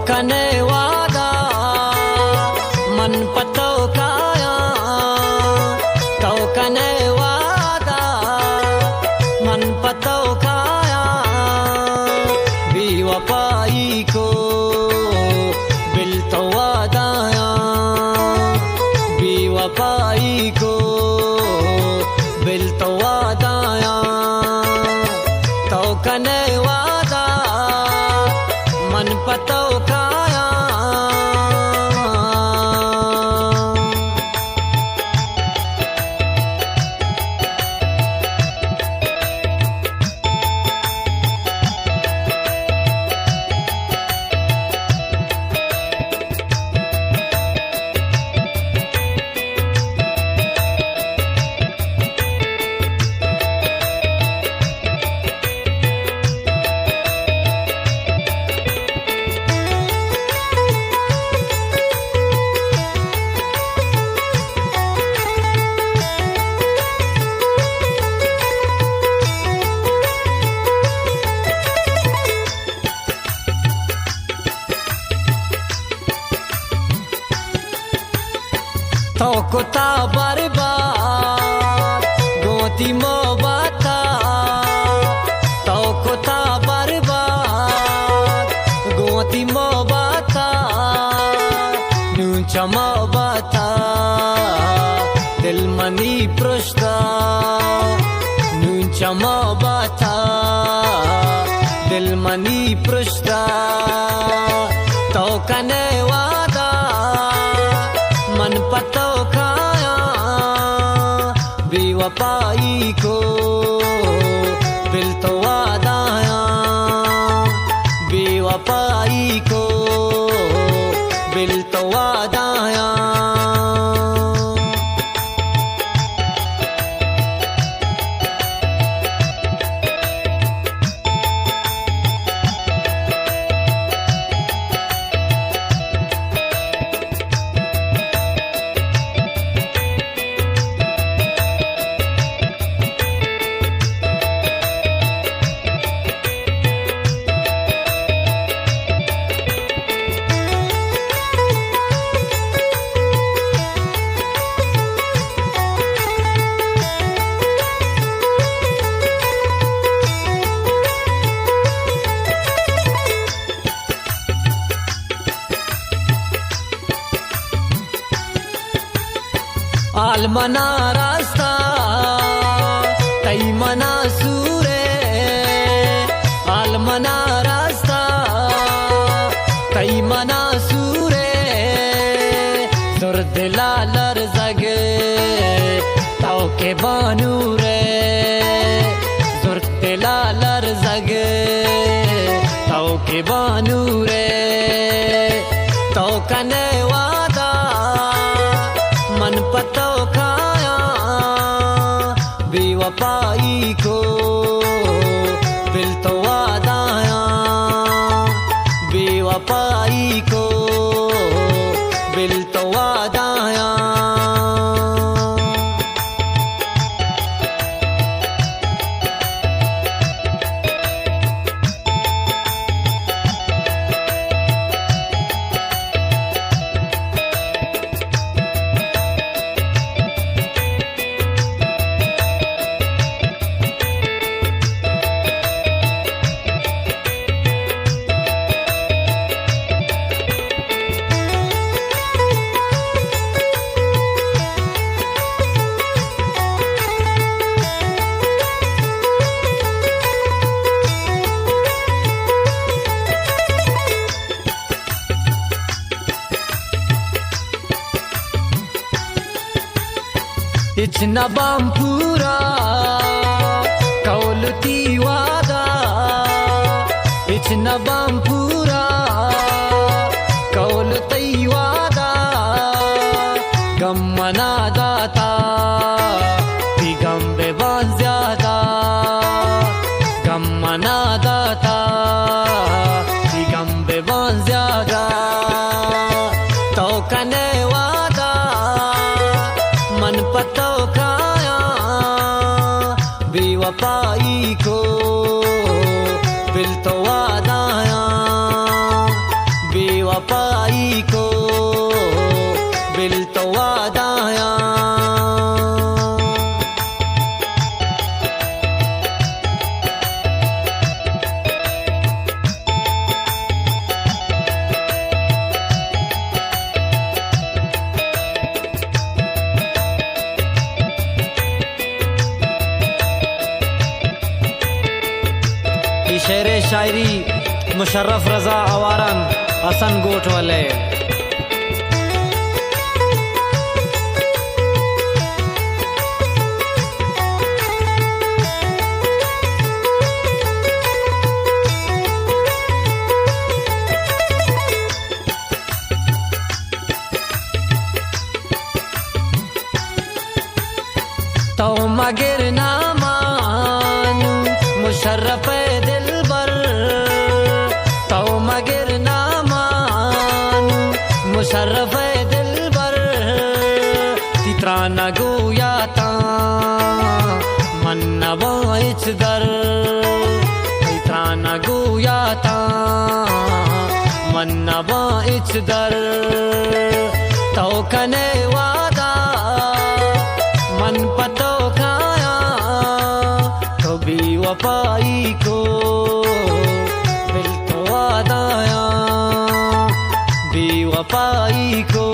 कने वादा मन पतो काया तो कने वादा मन पतो काया बेवफाई को बिल तो वादाया बेवफाई को बिल तो वादाया तो कने वादा मन पतो काया तो कुता बर्बाद गोती मोबाता तो कुता बर्बाद गोती मोबाता न्यूचा मोबाता दिल मनी पृष्ठा न्यूचा मोबाता दिल मनी पृष्ठा तो कने वादा मन पतो काया बेवफाई को बिल तो वादाया बेवफाई को बिल तो वादाया आलमना रास्ता तई मना सूरे आलमना रास्ता तई मना सूरे सुर दिला लर जगे ताओ के बानू रे सुर दिला लर जगे ताओ के बानू रे तो कने वादा मन पतो काया बेवफाई को बिल तो वादाया बेवफाई को बिल तो वादाया इचना बामपुरा कौलती वादा इचना बामपुरा कौलती वादा गमना दाता दिगंबे बान ज्यादा गमना दाता दिगंबे बान ज्यादा तो कने वादा मन पतो काया बेवफाई को बिल तो वादाया वादाया शेर शायरी मुशर्रफ रजा आवारन हसन गोट वाले तो मगर ना मानू मुशर्रफ दिल बर तो मगर ना मानू मुशर्रफ दिल बर तित्रा न गोया ता मन न बाइच दर तित्रा न गोया ता मन न बाइच दर तो कने वादा मन पतो खाया तो भी वफाई को दिल तो वादाया भी वफाई को